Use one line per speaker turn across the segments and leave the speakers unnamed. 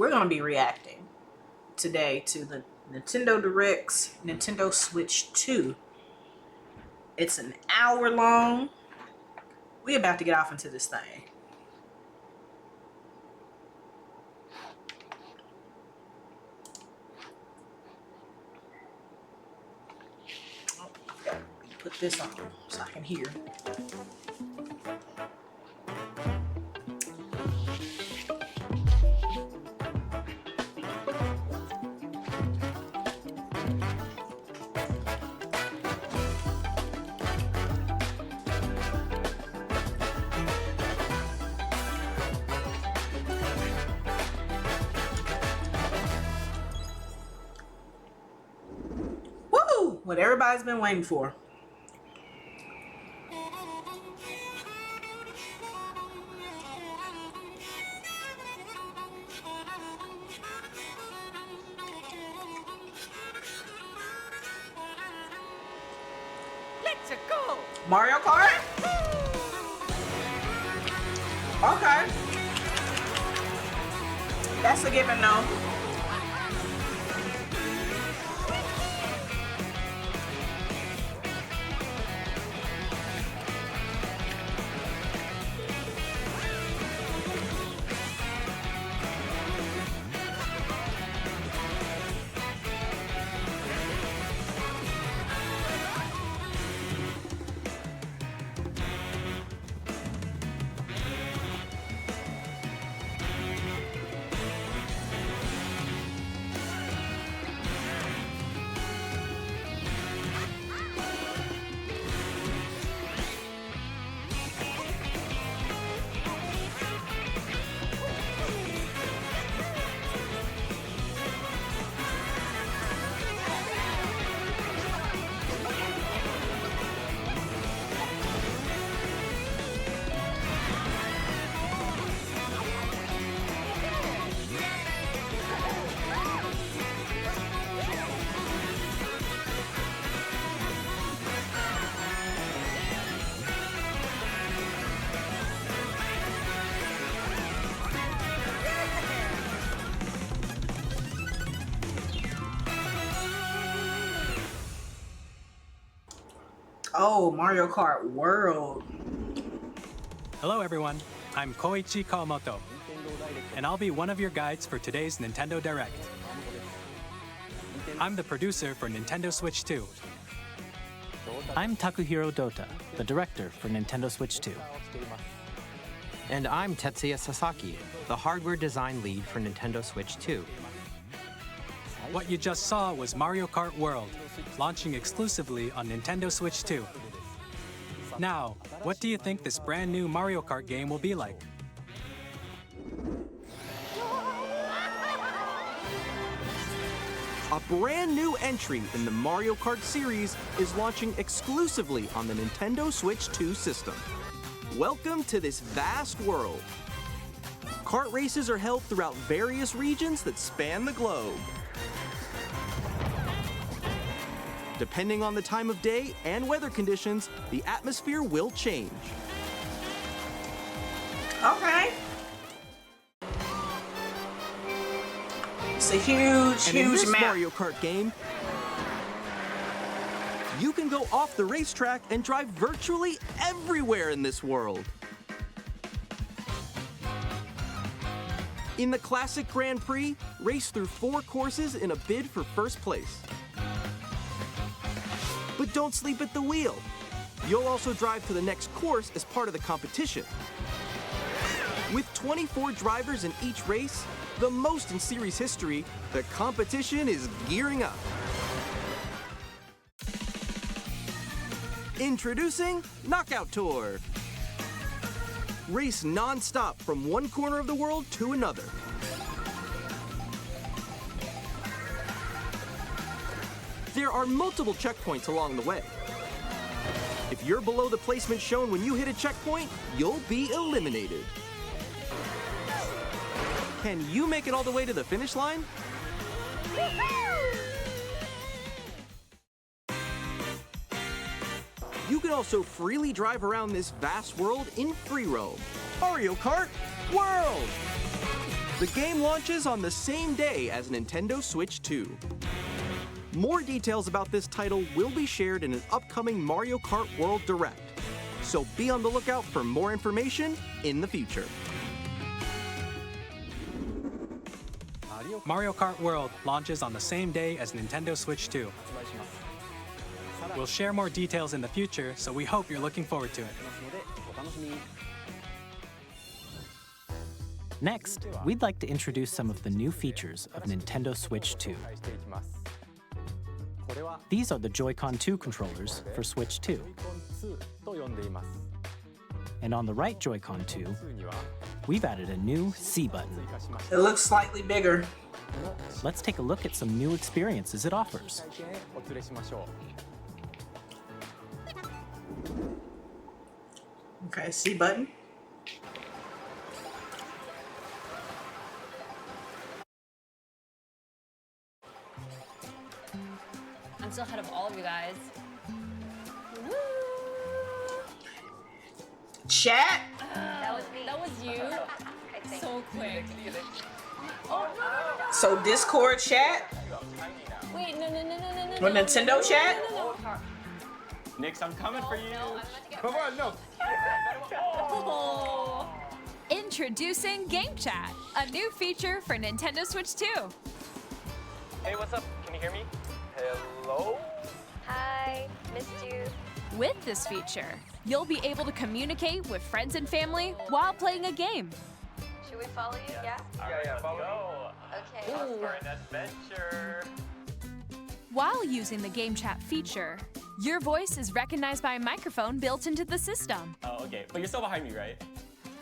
we're going to be reacting today to the Nintendo Direct's Nintendo Switch 2. It's an hour long. We're about to get off into this thing. Oh, gotta put this on so I can hear. What everybody's been waiting for.
Let's go.
Mario Kart? Okay. That's a given, no. Oh, Mario Kart World.
Hello everyone, I'm Koichi Kawamoto, and I'll be one of your guides for today's Nintendo Direct. I'm the producer for Nintendo Switch 2.
I'm Takuhiro Dota, the director for Nintendo Switch 2.
And I'm Tetsuya Sasaki, the hardware design lead for Nintendo Switch 2.
What you just saw was Mario Kart World, launching exclusively on Nintendo Switch 2. Now, what do you think this brand new Mario Kart game will be like?
A brand new entry in the Mario Kart series is launching exclusively on the Nintendo Switch 2 system. Welcome to this vast world. Kart races are held throughout various regions that span the globe. Depending on the time of day and weather conditions, the atmosphere will change.
Okay. It's a huge,
And in
huge
this
map.
Mario Kart game, you can go off the racetrack and drive virtually everywhere in this world. In the classic Grand Prix, race through 4 courses in a bid for first place. But don't sleep at the wheel. You'll also drive to the next course as part of the competition. With 24 drivers in each race, the most in series history, the competition is gearing up. Introducing Knockout Tour. Race non-stop from one corner of the world to another. There are multiple checkpoints along the way. If you're below the placement shown when you hit a checkpoint, you'll be eliminated. Can you make it all the way to the finish line? You can also freely drive around this vast world in free roam. Mario Kart World! The game launches on the same day as Nintendo Switch 2. More details about this title will be shared in an upcoming Mario Kart World Direct, so be on the lookout for more information in the future.
Mario Kart World launches on the same day as Nintendo Switch 2. We'll share more details in the future, so we hope you're looking forward to it.
Next, we'd like to introduce some of the new features of Nintendo Switch 2. These are the Joy-Con 2 controllers for Switch 2. And on the right Joy-Con 2, we've added a new C button.
It looks slightly bigger.
Let's take a look at some new experiences it offers.
Okay, C button.
I'm still ahead of all of you guys. Woo!
Chat.
That was you. So quick.
So Discord chat.
Wait, no.
Or Nintendo chat?
No.
Nix, I'm coming for you.
No, I'm about to get
Come on, no.
Oh.
Introducing Game Chat, a new feature for Nintendo Switch 2.
Hey, what's up? Can you hear me? Hello?
Hi, missed you.
With this feature, you'll be able to communicate with friends and family while playing a game.
Should we follow you? Yeah?
Yeah, follow
Okay.
me. For an adventure.
While using the Game Chat feature, your voice is recognized by a microphone built into the system.
Oh, okay. But you're still behind me, right?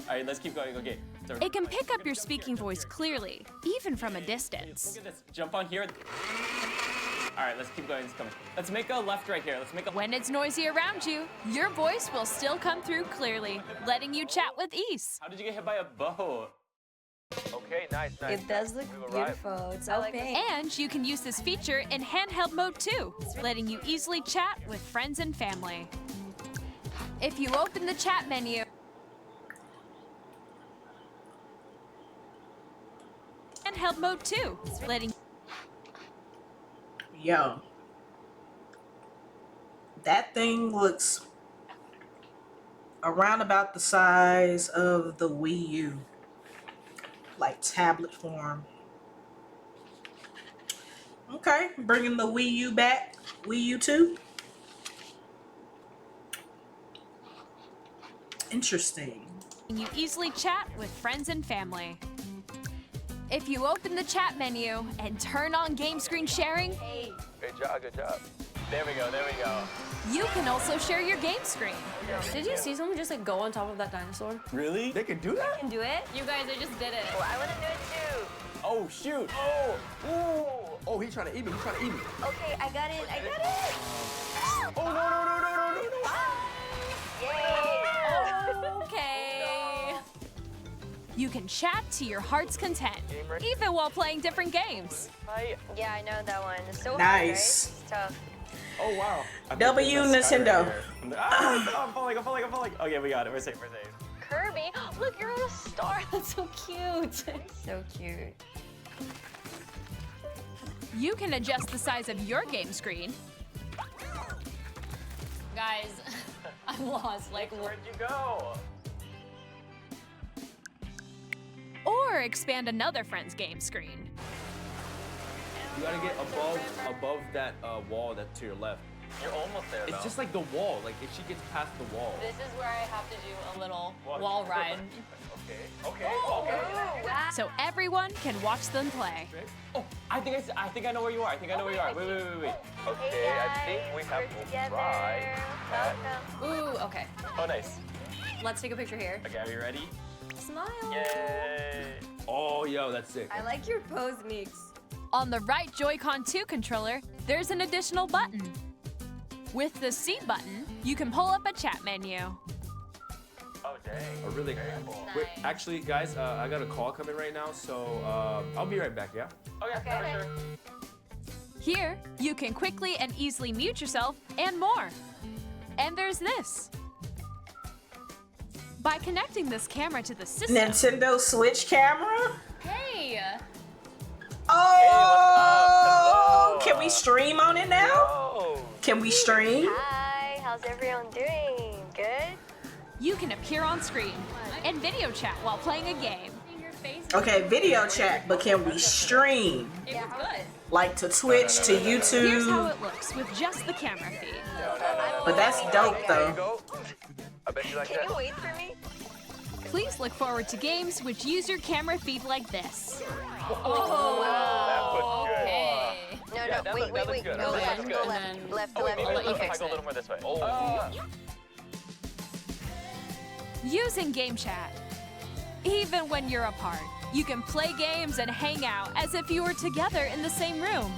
All right, let's keep going. Okay. So,
It can pick up your speaking voice clearly, even from a distance.
Look at this. Jump on here. All right, let's keep going. Let's make a left right here. Let's make a.
When it's noisy around you, your voice will still come through clearly, letting you chat with ease.
How did you get hit by a boat? Okay, nice.
It does look beautiful. It's all pink.
And you can use this feature in handheld mode too, letting you easily chat with friends and family. If you open the chat menu, handheld mode too, letting
Yo. That thing looks around about the size of the Wii U. Like tablet form. Okay, bringing the Wii U back. Wii U 2. Interesting.
you easily chat with friends and family. If you open the chat menu and turn on game screen sharing,
Good job, good job. There we go, there we go.
you can also share your game screen.
Did you see someone just like go on top of that dinosaur?
Really? They can do that?
Can do it?
You guys, I just did it.
Oh, I want to do it too.
Oh, shoot. Oh, ooh. Oh, he's trying to eat me, he's trying to eat me.
Okay, I got it. I got it.
Oh, no, no, no, no, no, no, no.
Yay.
Okay. You can chat to your heart's content, even while playing different games.
Yeah, I know that one. It's so hard,
Nice.
right? It's tough.
Oh, wow.
W Nintendo.
I'm falling. Okay, we got it. We're safe.
Kirby, look, you're on a star. That's so cute. So cute.
You can adjust the size of your game screen,
Guys, I'm lost. Like,
Where'd you go?
or expand another friend's game screen.
You gotta get above that wall that's to your left.
You're almost there,
It's just like the wall. Like if she gets past the wall.
this is where I have to do a little wall ride.
Okay.
Wow.
So everyone can watch them play.
Oh, I think I know where you are. Wait.
Hey
Okay,
guys,
I think we have
we're
to
together.
try.
Welcome.
Ooh, okay.
Oh, nice.
Let's take a picture here.
Okay, are you ready?
Smile.
Yay!
Oh, yo, that's sick.
I like your pose, Mix.
On the right Joy-Con 2 controller, there's an additional button. With the C button, you can pull up a chat menu.
Oh, dang.
Oh, really? Wait, actually, guys, I got a call coming right now, so I'll be right back. Yeah.
Okay, for sure.
Here, you can quickly and easily mute yourself and more. And there's this. By connecting this camera to the system,
Nintendo Switch camera?
Hey,
Oh, can we stream on it now? Can we stream?
Hi, how's everyone doing? Good?
You can appear on screen and video chat while playing a game.
Okay, video chat, but can we stream?
It was good.
Like to Twitch, to
Here's how
YouTube?
it looks with just the camera feed.
But that's dope though.
Can you wait for me?
Please look forward to games which use your camera feed like this.
Oh,
Okay.
No, wait. Go left, go left. Left.
I'll let you fix it.
more this way.
Using game chat. Even when you're apart, you can play games and hang out as if you were together in the same room.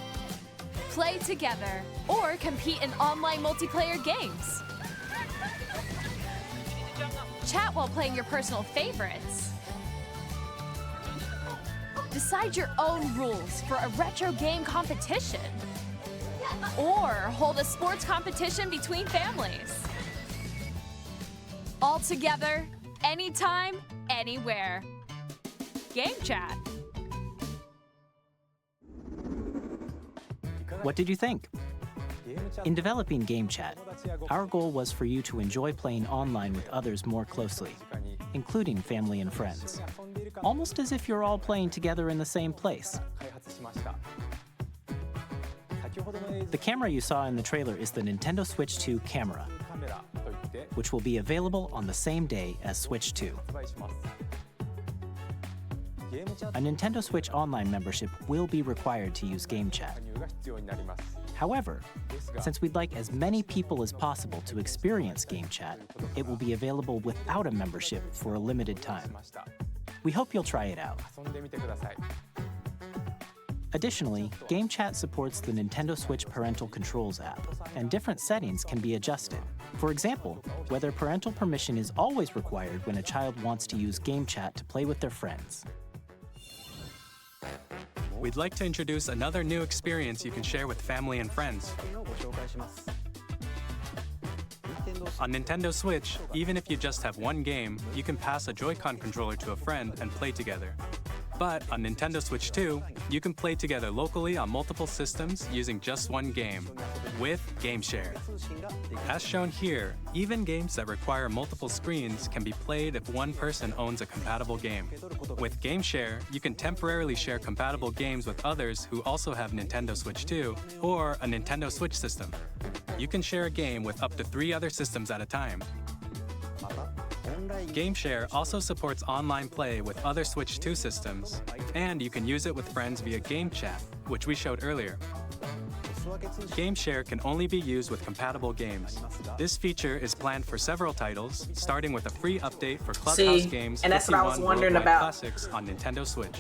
Play together or compete in online multiplayer games. Chat while playing your personal favorites. Decide your own rules for a retro game competition. Or hold a sports competition between families. All together, anytime, anywhere. Game chat.
What did you think? In developing Game Chat, our goal was for you to enjoy playing online with others more closely, including family and friends, almost as if you're all playing together in the same place. The camera you saw in the trailer is the Nintendo Switch 2 camera, which will be available on the same day as Switch 2. A Nintendo Switch Online membership will be required to use Game Chat. However, since we'd like as many people as possible to experience Game Chat, it will be available without a membership for a limited time. We hope you'll try it out. Additionally, Game Chat supports the Nintendo Switch Parental Controls app, and different settings can be adjusted. For example, whether parental permission is always required when a child wants to use Game Chat to play with their friends.
We'd like to introduce another new experience you can share with family and friends. On Nintendo Switch, even if you just have one game, you can pass a Joy-Con controller to a friend and play together. But on Nintendo Switch 2, you can play together locally on multiple systems using just one game, with Game Share. As shown here, even games that require multiple screens can be played if one person owns a compatible game. With Game Share, you can temporarily share compatible games with others who also have Nintendo Switch 2 or a Nintendo Switch system. You can share a game with up to 3 other systems at a time. Game Share also supports online play with other Switch 2 systems, and you can use it with friends via Game Chat, which we showed earlier. Game Share can only be used with compatible games. This feature is planned for several titles, starting with a free update for Clubhouse Games
and that's what I was
51
wondering
Worldwide
about.
Classics on Nintendo Switch.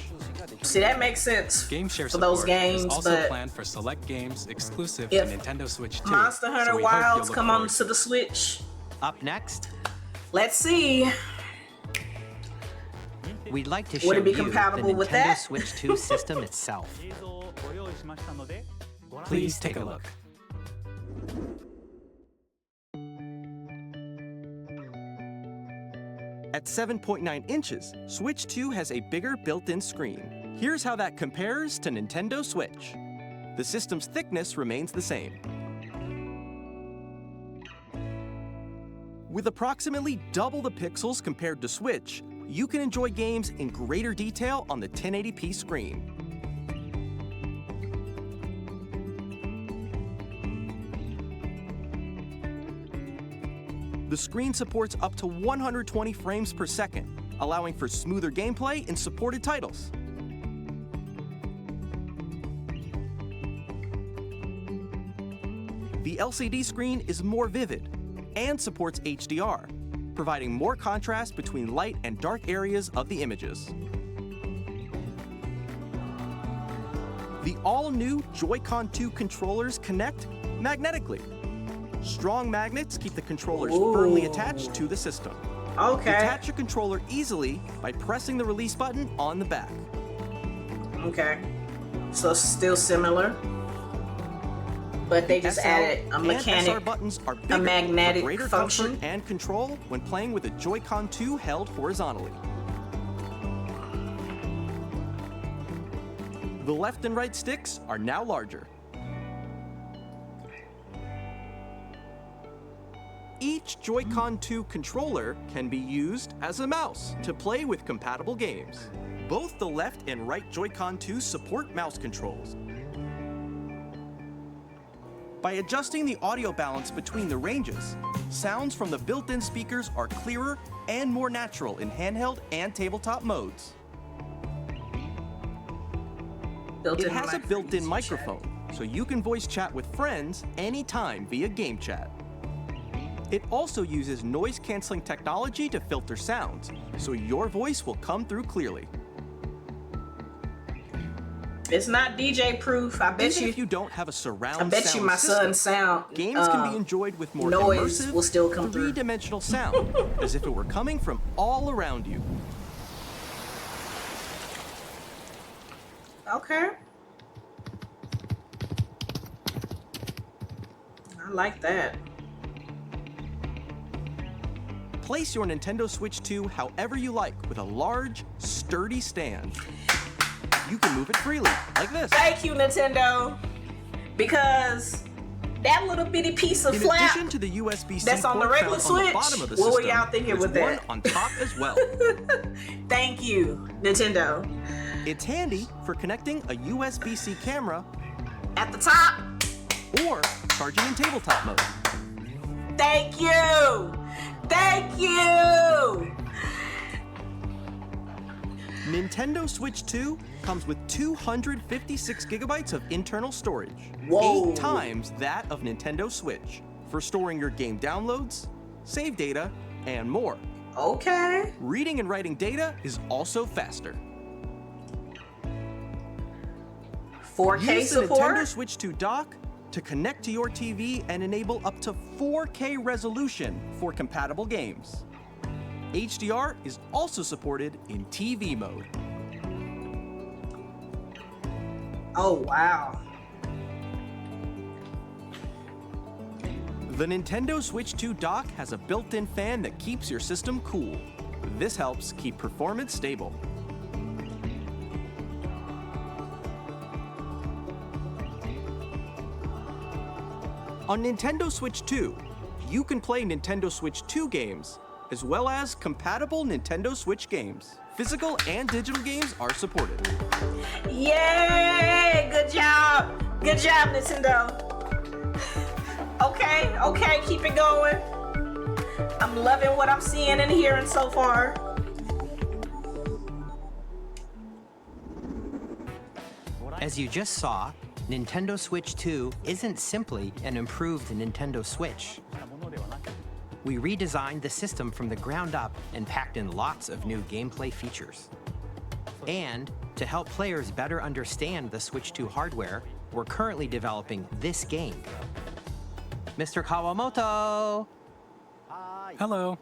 See, that makes sense
Game Share
for those
support
games,
is also
but
planned for select games exclusive to
if
Nintendo Switch 2.
Monster Hunter
so we hope you'll
Wilds
look
come
forward
onto the Switch.
Up next,
Let's see.
we'd like to show
Would it be
you the
compatible
Nintendo
with that?
Switch 2 system itself.
Please take a look.
At 7.9 inches, Switch 2 has a bigger built-in screen. Here's how that compares to Nintendo Switch. The system's thickness remains the same. With approximately double the pixels compared to Switch, you can enjoy games in greater detail on the 1080p screen. The screen supports up to 120 frames per second, allowing for smoother gameplay in supported titles. The LCD screen is more vivid and supports HDR, providing more contrast between light and dark areas of the images. The all-new Joy-Con 2 controllers connect magnetically. Strong magnets keep the controllers firmly attached to the system.
Okay.
Detach your controller easily by pressing the release button on the back.
Okay. So still similar, but they just
SL
added a
and SR
mechanic,
buttons are
a
bigger
magnetic
for greater
function.
comfort and control when playing with a Joy-Con 2 held horizontally. The left and right sticks are now larger. Each Joy-Con 2 controller can be used as a mouse to play with compatible games. Both the left and right Joy-Con 2 support mouse controls. By adjusting the audio balance between the ranges, sounds from the built-in speakers are clearer and more natural in handheld and tabletop modes. It has a built-in microphone, so you can voice chat with friends anytime via game chat. It also uses noise-canceling technology to filter sounds, so your voice will come through clearly.
It's not DJ proof. I bet
Even
you.
if you don't have a surround
I bet
sound
you my
system,
son's sound.
games can be enjoyed with more
noise
immersive,
will still come through.
three-dimensional sound, as if it were coming from all around you.
Okay. I like that.
Place your Nintendo Switch 2 however you like with a large, sturdy stand. You can move it freely, like this.
Thank you, Nintendo. Because that little bitty piece of
In
flap
addition to the USB-C
that's on the
port
regular
found on the
Switch,
bottom of the
what were
system,
y'all thinking
there's
with that?
one on top as well.
Thank you, Nintendo.
It's handy for connecting a USB-C camera
at the top
or charging in tabletop mode.
Thank you. Thank you.
Nintendo Switch 2 comes with 256 gigabytes of internal storage.
Whoa.
8 times that of Nintendo Switch for storing your game downloads, save data, and more.
Okay.
Reading and writing data is also faster.
4K
Use the
support?
Nintendo Switch 2 dock to connect to your TV and enable up to 4K resolution for compatible games. HDR is also supported in TV mode.
Oh, wow.
The Nintendo Switch 2 dock has a built-in fan that keeps your system cool. This helps keep performance stable. On Nintendo Switch 2, you can play Nintendo Switch 2 games, as well as compatible Nintendo Switch games. Physical and digital games are supported.
Yay! Good job! Good job, Nintendo. Okay, okay, keep it going. I'm loving what I'm seeing and hearing so far.
As you just saw, Nintendo Switch 2 isn't simply an improved Nintendo Switch. We redesigned the system from the ground up and packed in lots of new gameplay features. And to help players better understand the Switch 2 hardware, we're currently developing this game. Mr. Kawamoto!
Hello.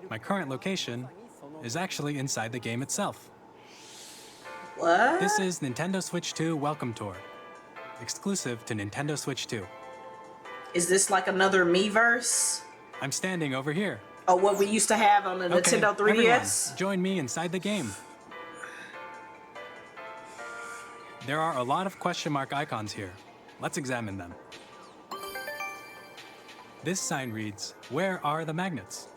My current location is actually inside the game itself.
What?
This is Nintendo Switch 2 Welcome Tour, exclusive to Nintendo Switch 2.
Is this like another Miiverse?
I'm standing over here.
Oh, what we used to have on the Nintendo 3DS?
Everyone, join me inside the game. There are a lot of question mark icons here. Let's examine them. This sign reads, "Where are the magnets?"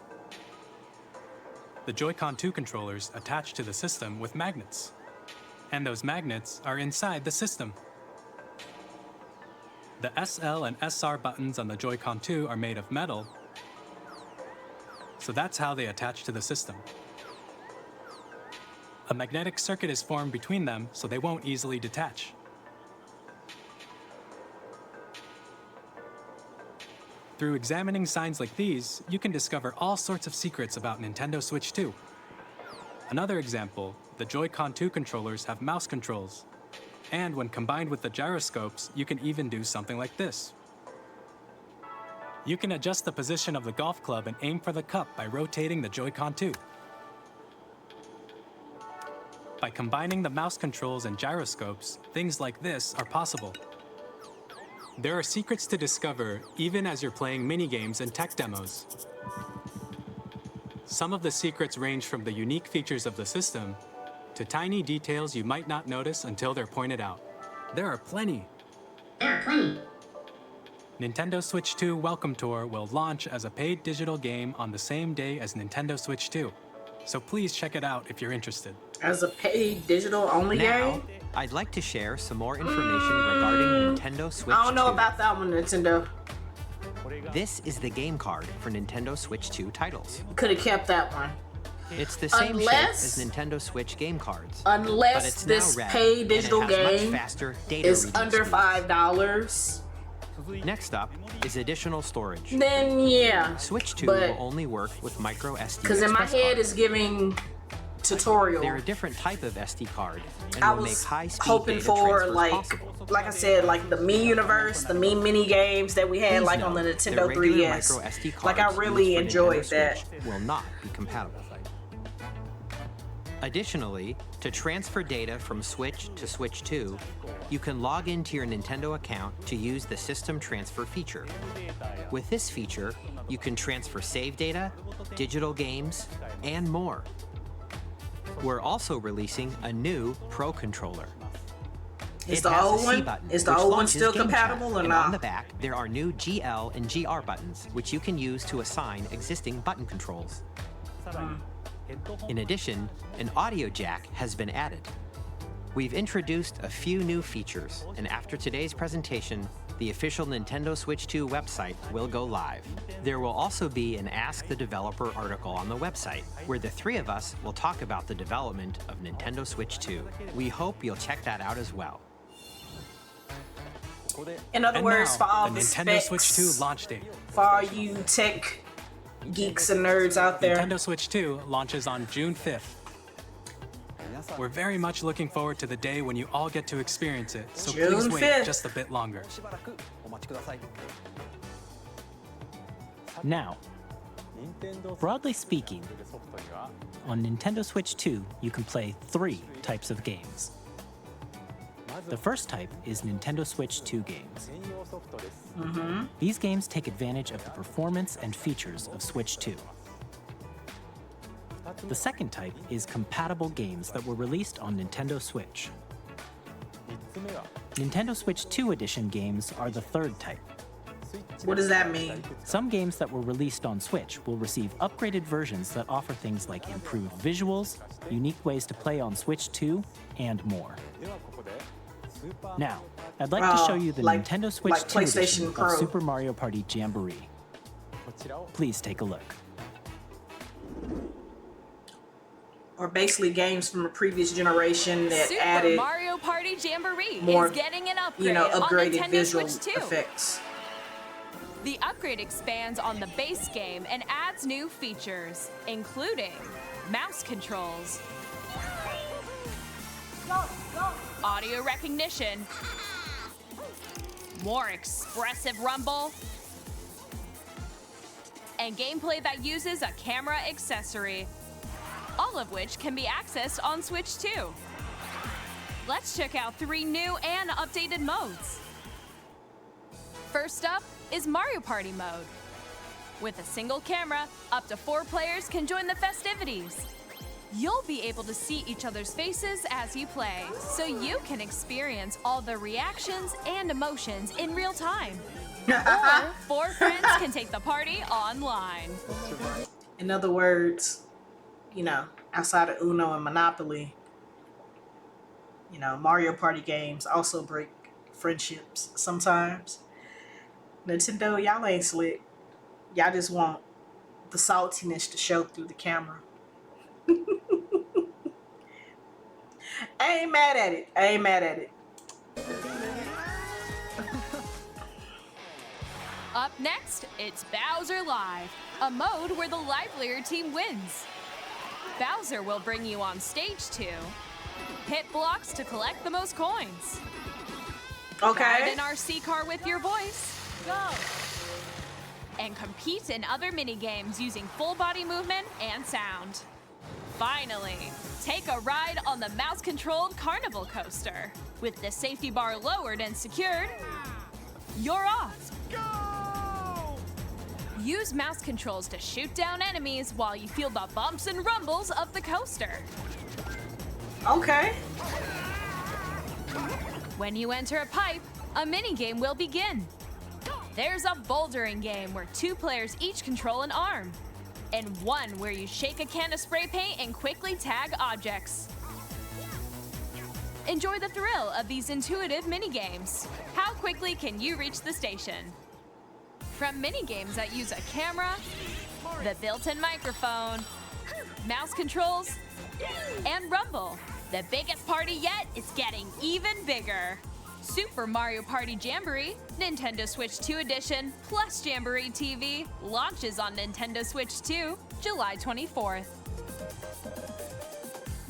The Joy-Con 2 controllers attach to the system with magnets. And those magnets are inside the system. The SL and SR buttons on the Joy-Con 2 are made of metal, so that's how they attach to the system. A magnetic circuit is formed between them so they won't easily detach. Through examining signs like these, you can discover all sorts of secrets about Nintendo Switch 2. Another example, the Joy-Con 2 controllers have mouse controls. And when combined with the gyroscopes, you can even do something like this. You can adjust the position of the golf club and aim for the cup by rotating the Joy-Con 2. By combining the mouse controls and gyroscopes, things like this are possible. There are secrets to discover even as you're playing minigames and tech demos. Some of the secrets range from the unique features of the system to tiny details you might not notice until they're pointed out. There are plenty. Nintendo Switch 2 Welcome Tour will launch as a paid digital game on the same day as Nintendo Switch 2. So please check it out if you're interested.
As a paid digital only
Now,
game?
I'd like to share some more information regarding Nintendo Switch 2.
I don't know about that one, Nintendo.
This is the game card for Nintendo Switch 2 titles.
You could have kept that one.
It's the same shape as Nintendo Switch game cards. but
Unless
it's
this
now red,
paid digital
and it has
game
much faster data
is
reading
under
speeds.
$5,
Next up is additional storage.
then yeah.
Switch 2
but
will only work with micro SD
because in my
express
head
cards.
is giving tutorial.
They're a different type of SD card and
I
will make
was
high-speed
hoping
data
for
transfers possible.
like I said, like the Mii universe, the Mii mini games that we had
Please
like on the
note,
Nintendo
regular
3DS.
micro SD
Like I
cards
really
used for
enjoyed
Nintendo
that.
Switch will not be compatible. Additionally, to transfer data from Switch to Switch 2, you can log into your Nintendo account to use the System Transfer feature. With this feature, you can transfer save data, digital games, and more. We're also releasing a new Pro Controller.
Is
It
the
has a
old
C
one?
button,
Is the
which
old one
launches
still
Game Chat,
compatible or
and
not?
on the back, there are new GL and GR buttons, which you can use to assign existing button controls. In addition, an audio jack has been added. We've introduced a few new features, and after today's presentation, the official Nintendo Switch 2 website will go live. There will also be an Ask the Developer article on the website, where the three of us will talk about the development of Nintendo Switch 2. We hope you'll check that out as well.
In other
And
words,
now,
for all
the
the
Nintendo
specs,
Switch 2 launch date.
for all you tech geeks and nerds out there.
Nintendo Switch 2 launches on June 5th. We're very much looking forward to the day when you all get to experience it, so
June
please wait
5th.
just a bit longer.
Now, broadly speaking, on Nintendo Switch 2, you can play 3 types of games. The first type is Nintendo Switch 2 games. These games take advantage of the performance and features of Switch 2. The second type is compatible games that were released on Nintendo Switch. Nintendo Switch 2 Edition games are the third type.
What does that mean?
Some games that were released on Switch will receive upgraded versions that offer things like improved visuals, unique ways to play on Switch 2, and more. Now, I'd like to show you the
like-
Nintendo Switch
like
2 edition
PlayStation
of
Pro.
Super Mario Party Jamboree. Please take a look.
Or basically games from a previous generation that
Super
added
Mario Party Jamboree
more,
is getting an upgrade
you know,
on
upgraded
Nintendo
visual
Switch 2.
effects.
The upgrade expands on the base game and adds new features, including mouse controls, audio recognition, more expressive rumble, and gameplay that uses a camera accessory, all of which can be accessed on Switch 2. Let's check out 3 new and updated modes. First up is Mario Party mode. With a single camera, up to 4 players can join the festivities. You'll be able to see each other's faces as you play, so you can experience all the reactions and emotions in real time. Or 4 friends can take the party online.
In other words, you know, outside of Uno and Monopoly, you know, Mario Party games also break friendships sometimes. Nintendo, y'all ain't slick. Y'all just want the saltiness to show through the camera. I ain't mad at it. I ain't mad at it.
Up next, it's Bowser Live, a mode where the livelier team wins. Bowser will bring you on stage to hit blocks to collect the most coins.
Okay.
Ride an RC car with your voice. Go! And compete in other mini-games using full body movement and sound. Finally, take a ride on the mouse-controlled carnival coaster. With the safety bar lowered and secured, you're off. Go! Use mouse controls to shoot down enemies while you feel the bumps and rumbles of the coaster.
Okay.
When you enter a pipe, a minigame will begin. There's a bouldering game where 2 players each control an arm, and one where you shake a can of spray paint and quickly tag objects. Enjoy the thrill of these intuitive minigames. How quickly can you reach the station? From minigames that use a camera, the built-in microphone, mouse controls, and rumble, the biggest party yet is getting even bigger. Super Mario Party Jamboree, Nintendo Switch 2 Edition, plus Jamboree TV launches on Nintendo Switch 2, July 24th.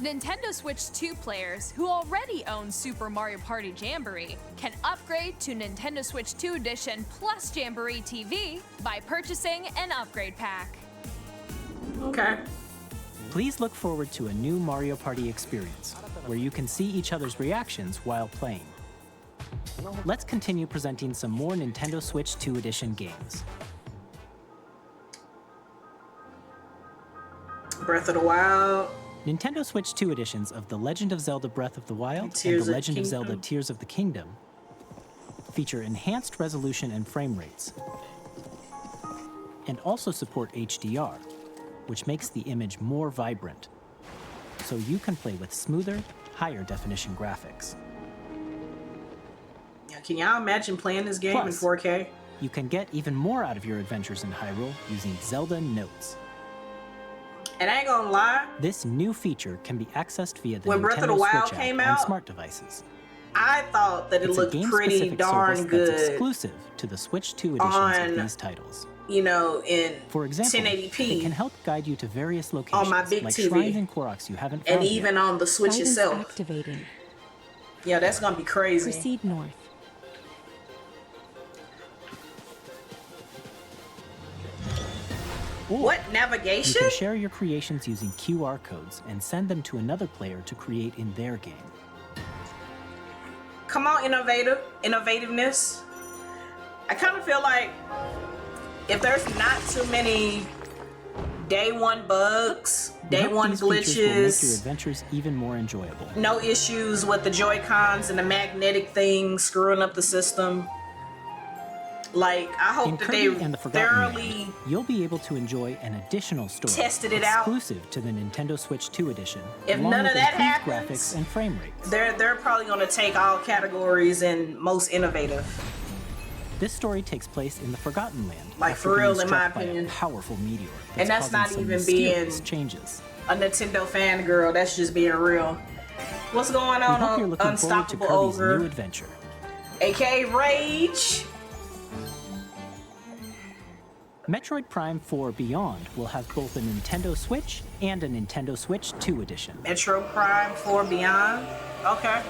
Nintendo Switch 2 players who already own Super Mario Party Jamboree can upgrade to Nintendo Switch 2 Edition plus Jamboree TV by purchasing an upgrade pack.
Okay.
Please look forward to a new Mario Party experience, where you can see each other's reactions while playing. Let's continue presenting some more Nintendo Switch 2 Edition games.
Breath of the Wild.
Nintendo Switch 2 editions of The Legend of Zelda Breath of the Wild and
Tears
The
of
Legend of Zelda
Kingdom.
Tears of the Kingdom feature enhanced resolution and frame rates, and also support HDR, which makes the image more vibrant, so you can play with smoother, higher definition graphics.
Can y'all imagine playing this game
Plus,
in 4K?
You can get even more out of your adventures in Hyrule using Zelda Notes.
And I ain't gonna lie,
This new feature can be accessed via the
When
Nintendo
Breath of the Wild
Switch
came
app on
out,
smart devices.
I thought that it
It's a
looked pretty
game-specific
darn
service that's
good,
exclusive to the Switch 2 editions
on,
of these titles.
you know, in
For example,
1080p
it can help guide you to various locations,
on my big
like
TV.
shrines and Koroks you haven't found
and
yet.
even on the Switch
Guidance
itself.
activating.
Yeah, that's gonna be crazy.
Proceed north.
What,
You
navigation?
can share your creations using QR codes and send them to another player to create in their game.
Come on, innovativeness. I kind of feel like if there's not too many day one bugs,
We
day
hope
one
these features will make your
glitches,
adventures even more enjoyable.
no issues with the Joy-Cons and the magnetic thing screwing up the system. Like, I hope
In
that
Kirby
they
and the Forgotten
thoroughly
Land, you'll be able to enjoy an additional story
tested it out.
exclusive to the Nintendo Switch 2 edition,
If
along
none
with
of that
improved
happens,
graphics and frame rates.
they're probably gonna take all categories and most innovative.
This story takes place in the Forgotten Land,
Like,
after
for
being
real, in my
struck by a
opinion.
powerful meteor
And that's
causing
not
some
even being
mysterious changes.
a Nintendo fangirl. That's just being real. What's going
We
on
hope you're looking forward to
Unstoppable
Kirby's new
Ogre,
adventure.
aka Rage?
Metroid Prime 4 Beyond will have both a Nintendo Switch and a Nintendo Switch 2 edition.
Metro Prime 4 Beyond? Okay.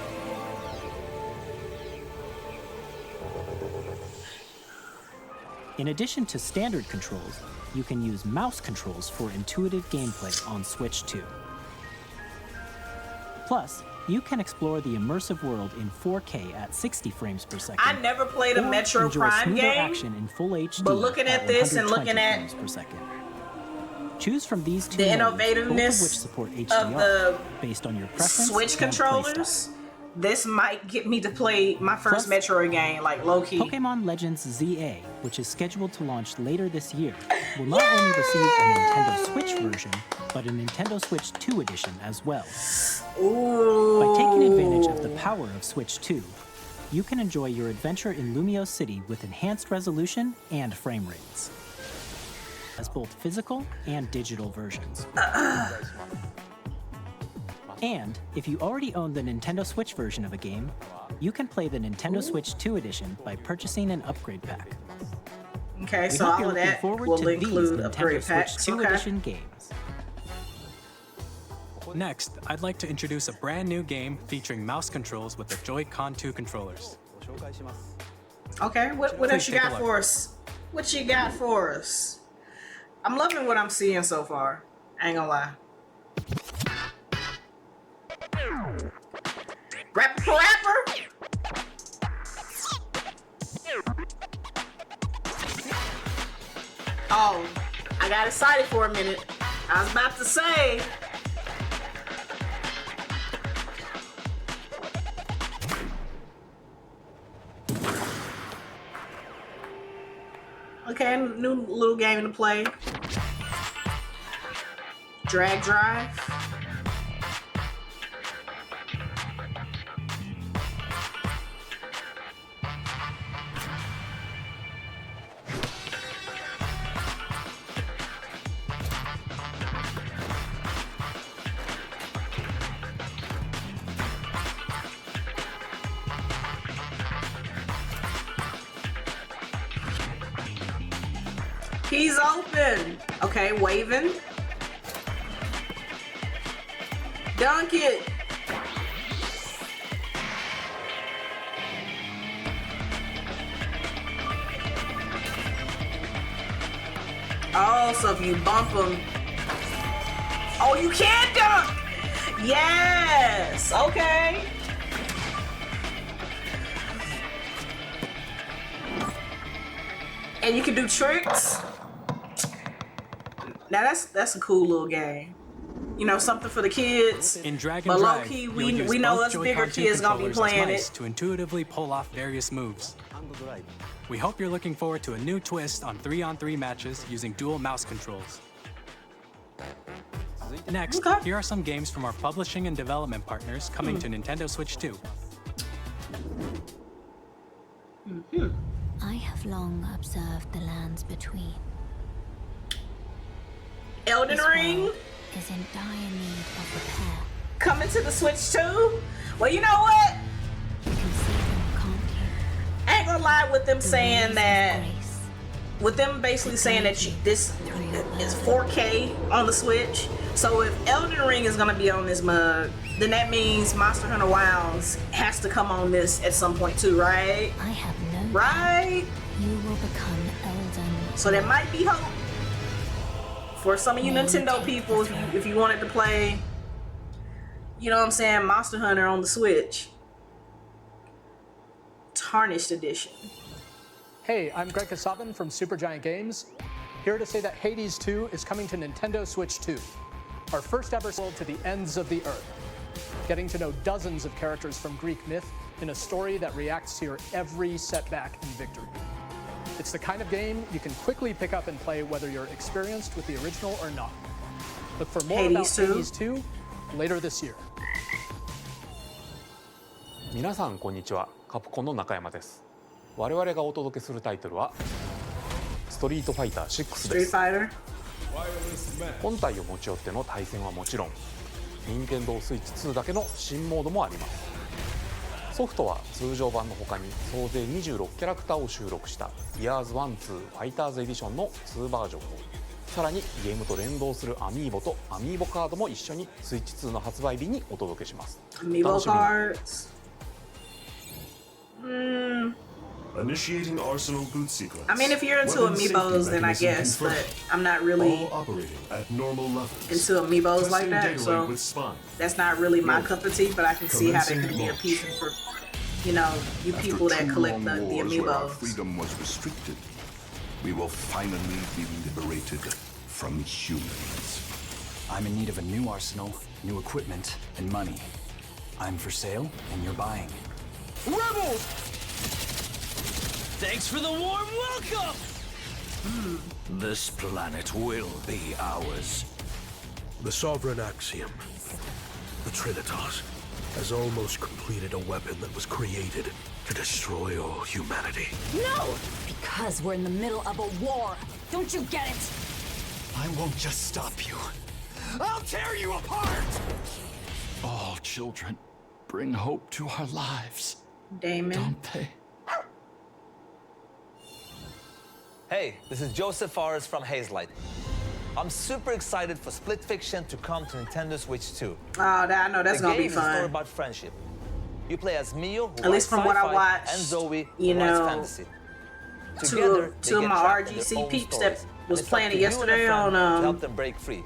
In addition to standard controls, you can use mouse controls for intuitive gameplay on Switch 2. Plus, you can explore the immersive world in 4K at 60 frames per second.
I never played a
or
Metro
enjoy
Prime
smoother
game,
action in full HD
but looking at this and
120
looking at
frames per second. Choose from these two
the
modes, both of which
innovativeness
support
of
HDR,
the
based on your preference
Switch
and
controllers, this might get me to play my first
Plus,
Metroid game, like low-key.
Pokemon Legends ZA, which is scheduled to launch later this year, will not only receive a Nintendo Switch version, but a Nintendo Switch 2 edition as well.
Ooh.
By taking advantage of the power of Switch 2, you can enjoy your adventure in Lumio City with enhanced resolution and frame rates, as both physical and digital versions. And if you already own the Nintendo Switch version of a game, you can play the Nintendo Switch 2 edition by purchasing an upgrade pack.
Okay,
We
so
hope
all
you're
of
looking
that
forward
will
to these
include
Nintendo
upgrade
Switch
packs.
2
Okay.
edition games.
Next, I'd like to introduce a brand new game featuring mouse controls with the Joy-Con 2 controllers.
Okay, what
Please
else you
take a
got
look.
for us? What you got for us? I'm loving what I'm seeing so far. I ain't gonna lie. Rapper. Oh, I got excited for a minute. I was about to say. Okay, new little game to play. Drag drive. He's open. Okay, waving. Dunk it. Oh, so if you bump him. Oh, you can't dunk. Yes. Okay. And you can do tricks. Now that's a cool little game. You know, something for the kids.
In Drag
but
and
low
Drag,
key,
you'll
we
use
know
both
us
Joy-Con
bigger
2
kids gonna be
controllers as
playing
mice
it.
to intuitively pull off various moves. We hope you're looking forward to a new twist on 3-on-3 matches using dual mouse controls. Next, here are some games from our publishing and development partners coming to Nintendo Switch 2.
I have long observed the lands between.
Elden Ring
is in dire need of repair.
Coming to the Switch 2? Well, you know what? I ain't gonna lie with them saying that, with them basically saying that this is 4K on the Switch. So if Elden Ring is gonna be on this mug, then that means Monster Hunter Wilds has to come on this at some point too, right?
I have no
right?
You will become Elden.
So there might be hope for some of you Nintendo people if you wanted to play, you know what I'm saying, Monster Hunter on the Switch. Tarnished Edition.
Hey, I'm Greg Kasavin from Supergiant Games, here to say that Hades 2 is coming to Nintendo Switch 2, our first ever sold to the ends of the earth, getting to know dozens of characters from Greek myth in a story that reacts to your every setback and victory. It's the kind of game you can quickly pick up and play whether you're experienced with the original or not. Look for more about Hades 2 later this year.
皆さんこんにちは、カプコンの中山です。我々がお届けするタイトルはストリートファイター6です。本体を持ち寄っての対戦はもちろん、任天堂スイッチ2だけの新モードもあります。ソフトは通常版の他に総勢26キャラクターを収録した Years 1-2 Fighters Edition の2バージョンを、さらにゲームと連動するアミーボとアミーボカードも一緒にスイッチ2の発売日にお届けします。
Amiibo cards.
Initiating Arsenal boot sequence.
I mean, if you're into amiibos, then I guess, but I'm not really into amiibos like that, so that's not really my cup of tea, but I can see how that could be appealing for, you know, you people that collect the amiibos.
Freedom was restricted. We will finally be liberated from humans.
I'm in need of a new arsenal, new equipment, and money. I'm for sale, and you're buying.
Rebels! Thanks for the warm welcome!
This planet will be ours.
The Sovereign Axiom, the Trinitas, has almost completed a weapon that was created to destroy all humanity.
No! Because we're in the middle of a war. Don't you get it?
I won't just stop you. I'll tear you apart! All children bring hope to our lives.
Damon.
Don't they?
Hey, this is Joseph Forrest from Hazelight. I'm super excited for Split Fiction to come to Nintendo Switch 2.
Oh, I know that's gonna be
The game is a story
fun.
about friendship. You play as Mio, who
At least from what I watched,
and Zoe,
you
who writes
know,
fantasy.
two of my RGC peeps that was playing it yesterday on
to help them break free.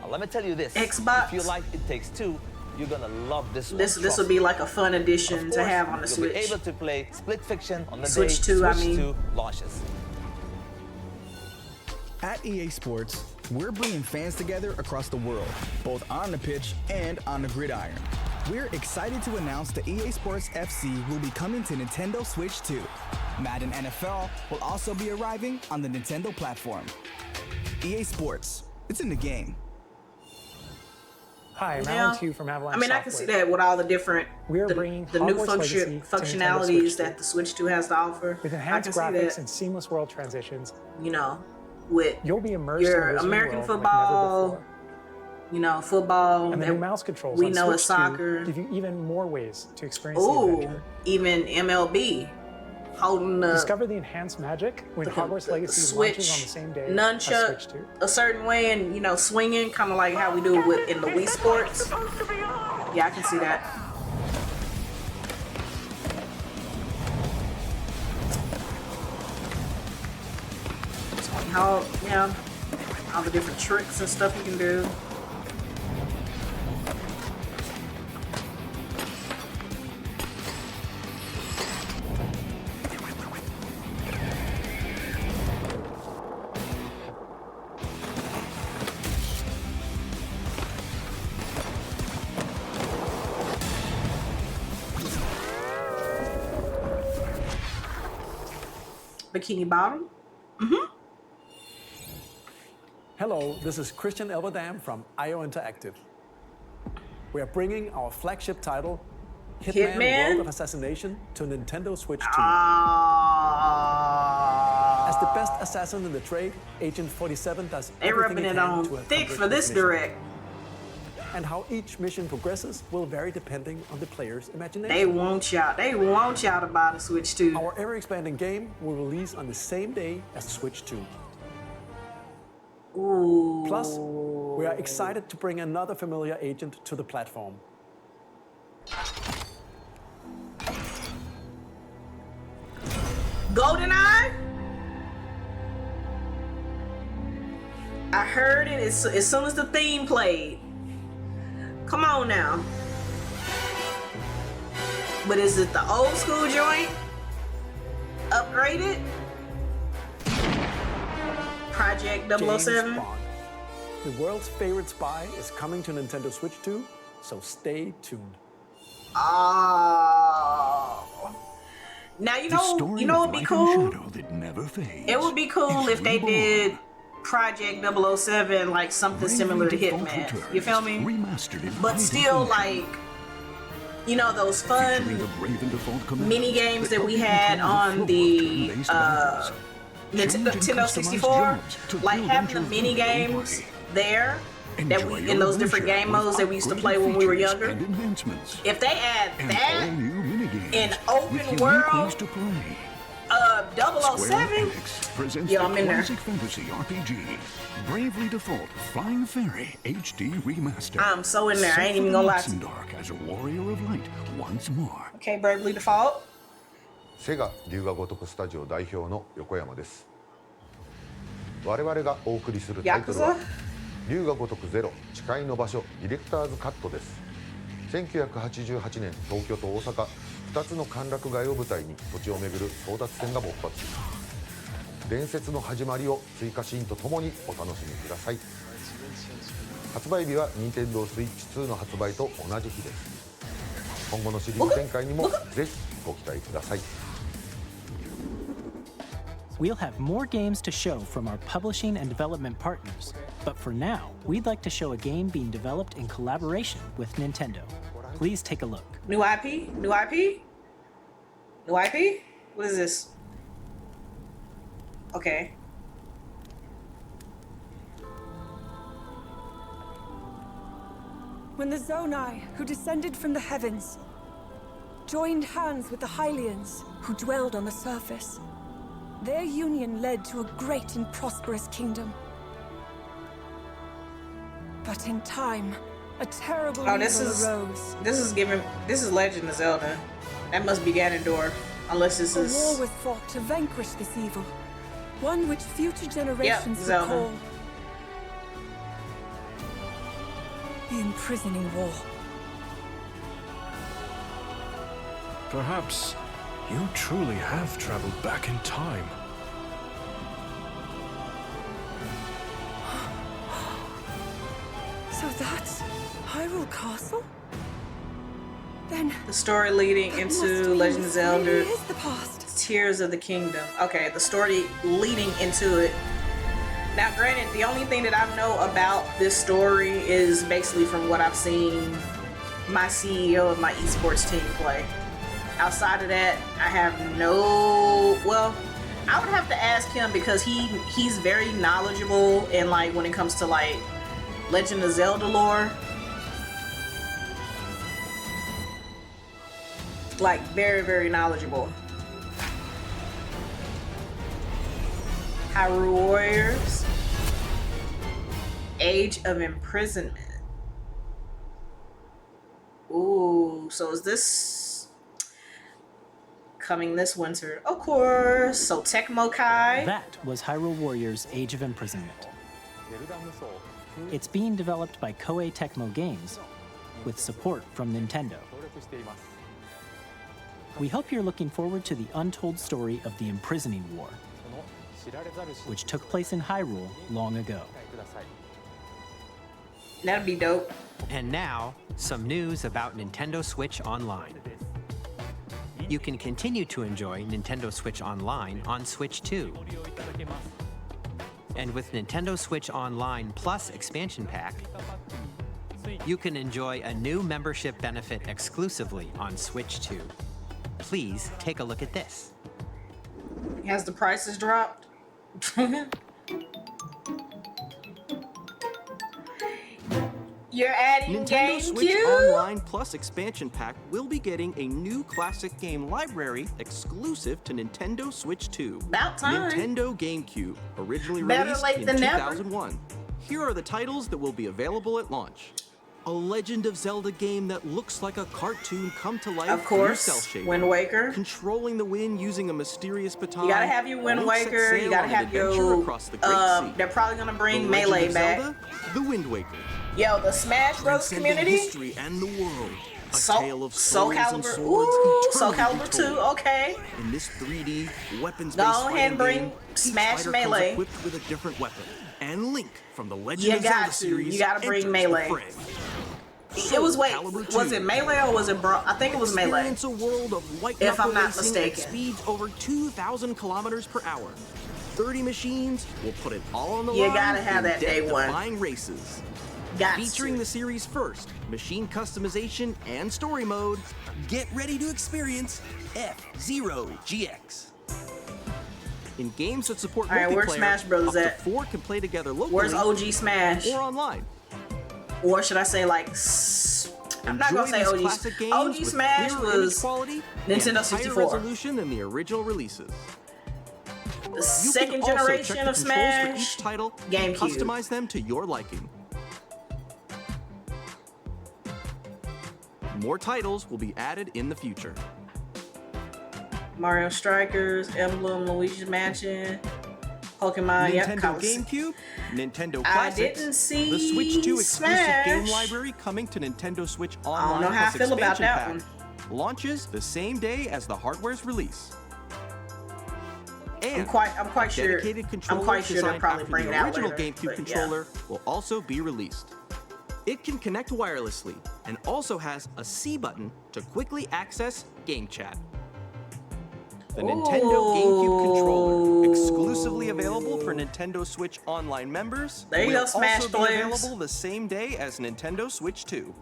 Now, let me tell you this.
Xbox.
If you like It Takes Two, you're gonna love this one.
This would be like a fun addition to have on the
You'll be
Switch.
able to play Split Fiction on the
Switch
day
2, I
Switch
mean.
2 launches.
At EA Sports, we're bringing fans together across the world, both on the pitch and on the gridiron. We're excited to announce that EA Sports FC will be coming to Nintendo Switch 2. Madden NFL will also be arriving on the Nintendo platform. EA Sports, it's in the game.
Hi, I'm
Yeah.
Alan Tu from Avalanche
I mean, I can see that with all the different
We are bringing
the new
Hogwarts Legacy to Nintendo
functionalities
Switch
that the Switch 2 has to offer.
with
I
enhanced
can see
graphics
that.
and seamless world transitions.
You know, with
You'll be immersed in
your
a Wizarding
American
world
football,
like never before.
you know, football
And the
that
new mouse controls
we
on
know as
Switch 2
soccer.
give you even more ways to experience the
Ooh,
adventure.
even MLB holding the
Discover the enhanced magic when Hogwarts Legacy launches on the same day as
nunchuck
Switch 2.
a certain way and, you know, swinging, kind of like how we do it with in the Wii Sports. Yeah, I can see that. How, yeah, all the different tricks and stuff you can do. Bikini Bottom.
Hello, this is Christian Elverdam from IO Interactive. We are bringing our flagship title, Hitman World of Assassination, to Nintendo Switch 2. As the best assassin in the trade, Agent 47 does
They
everything
rubbing
he
it
can
on
to
thick
accomplish
for this
his mission.
direct.
And how each mission progresses will vary depending on the player's imagination.
They want y'all to buy the Switch 2.
Our ever-expanding game will release on the same day as the Switch 2.
Ooh.
Plus, we are excited to bring another familiar agent to the platform.
GoldenEye? I heard it as soon as the theme played. Come on now. But is it the old school joint? Upgraded? Project 007?
James Bond. The world's favorite spy is coming to Nintendo Switch 2, so stay tuned.
Oh. Now you know it'd be cool.
That never fades.
It would be cool if they did Project 007 like something similar to Hitman. You feel me? But still like, you know, those fun mini games that we had on the Nintendo 64, like having the mini games there that we in those different game modes that we used to play when we were younger. If they add that in open world 007, yo, I'm in there.
Classic fantasy RPG, Bravely Default Flying Fairy HD Remastered.
I'm so in there. I ain't even gonna lie to you.
Dark as a warrior of light once more.
Okay, Bravely Default.
セガ龍が如くスタジオ代表の横山です。我々がお送りするタイトルは龍が如くゼロ誓いの場所ディレクターズカットです。1988年東京と大阪2つの歓楽街を舞台に土地を巡る争奪戦が勃発。伝説の始まりを追加シーンとともにお楽しみください。発売日は Nintendo Switch 2の発売と同じ日です。今後のシリーズ展開にもぜひご期待ください。
We'll have more games to show from our publishing and development partners, but for now, we'd like to show a game being developed in collaboration with Nintendo. Please take a look.
New IP? New IP? New IP? What is this? Okay.
When the Zonai, who descended from the heavens, joined hands with the Hylians, who dwelled on the surface, their union led to a great and prosperous kingdom. But in time, a terrible evil arose.
This is Legend of Zelda. That must be Ganondorf, unless this is.
A war was fought to vanquish this evil, one which future generations recall. The imprisoning war.
Perhaps you truly have traveled back in time.
So that's Hyrule Castle? Then
the story leading into Legend of Zelda
really is the past.
Tears of the Kingdom. Okay, the story leading into it. Now, granted, the only thing that I know about this story is basically from what I've seen my CEO of my esports team play. Outside of that, I have no... Well, I would have to ask him because he's very knowledgeable in, like, when it comes to, like, Legend of Zelda lore. Like, very, very knowledgeable. Hyrule Warriors. Age of Imprisonment. Ooh, so is this coming this winter? Of course. So Tecmo Kai.
That was Hyrule Warriors Age of Imprisonment. It's being developed by Koei Tecmo Games with support from Nintendo. We hope you're looking forward to the untold story of the Imprisoning War, which took place in Hyrule long ago.
That'd be dope.
And now, some news about Nintendo Switch Online. You can continue to enjoy Nintendo Switch Online on Switch 2. And with Nintendo Switch Online Plus Expansion Pack, you can enjoy a new membership benefit exclusively on Switch 2. Please take a look at this.
Has the prices dropped? You're adding
Nintendo Switch
GameCube?
Online Plus Expansion Pack will be getting a new classic game library exclusive to Nintendo Switch 2.
About time.
Nintendo GameCube, originally
Better
released
late
in
than never.
2001. Here are the titles that will be available at launch. A Legend of Zelda game that looks like a cartoon come to life.
Of course,
cell shading.
Wind Waker.
Controlling the wind using a mysterious baton.
You gotta have your Wind
Link sets
Waker. You
sail
gotta
on an
have
adventure
your.
across the Great Sea.
They're probably gonna bring
The Legend
Melee
of
back.
Zelda, The Wind Waker.
Yo, the Smash Bros.
Transcending
community.
history and the world. A tale of
Soul
souls and
Calibur.
swords
Ooh, Soul
eternally
Calibur
told.
2. Okay.
In this 3D weapons-based
Go ahead and bring
game, each
Smash
fighter
Melee.
comes equipped with a different weapon. And Link from the Legend
You
of Zelda
got to.
series
You gotta bring
enters
Melee.
the fray.
It was wait.
Calibur
Was
2.
it Melee or was it Bro? I think it was Melee.
Experience a world of white
If I'm
knuckle
not
racing at
mistaken.
speeds over 2,000 kilometers per hour. 30 machines will put it all on the
You
line.
gotta have
in
that day one.
death-defying races.
Got
Featuring
to.
the series' first machine customization and story mode, get ready to experience F-Zero GX. In games that support
All right, where's
multiplayer,
Smash Bros.
up to
at?
4 can play together locally.
Where's OG Smash?
Or online.
Or should I say like? I'm not gonna
Enjoy
say
these
OG.
classic games
OG
with
Smash
clearer image
was
quality
Nintendo
and
64.
higher resolution than the original releases.
The
You
second
can also
generation
check the
of
controls for
Smash.
each title and
GameCube.
customize them to your liking. More titles will be added in the future.
Mario Strikers, Emblem, Luigi's Mansion, Pokemon. Yep,
Nintendo GameCube, Nintendo
I
Classics,
didn't see
the Switch 2 exclusive
Smash.
game library coming to Nintendo Switch Online
know how I
Plus
feel about
Expansion
that
Pack. Launches the same day as the hardware's release. And
I'm quite sure.
dedicated controller
I'm quite sure they'll
designed
probably
after
bring
the
it out
original
later,
GameCube
but yeah.
controller will also be released. It can connect wirelessly and also has a C button to quickly access Game Chat. The Nintendo GameCube controller, exclusively available for Nintendo Switch Online members,
There you
will
go, Smash
also be
players.
available the same day as Nintendo Switch 2.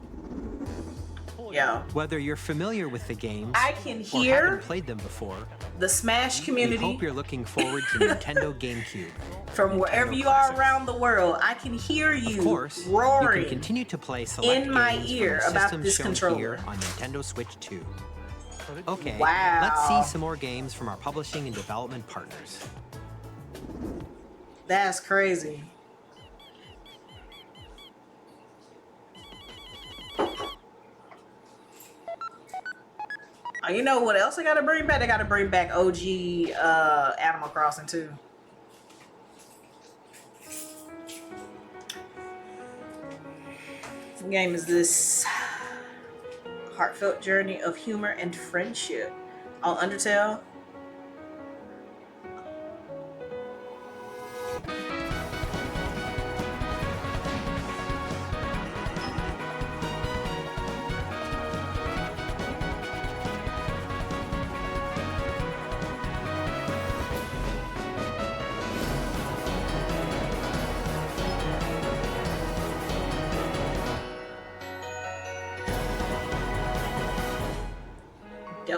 Yeah.
Whether you're familiar with the games
I can
or
hear
haven't played them before,
the Smash
we
community
hope you're looking forward to Nintendo GameCube.
from wherever you are around the world. I can hear you
Of course, you
roaring
can continue to play select
in my
games
ear
from the
about
systems
this
shown
controller.
here on Nintendo Switch 2. Okay,
Wow.
let's see some more games from our publishing and development partners.
That's crazy. Oh, you know what else I gotta bring back? I gotta bring back OG Animal Crossing too. What game is this? Heartfelt journey of humor and friendship on Undertale.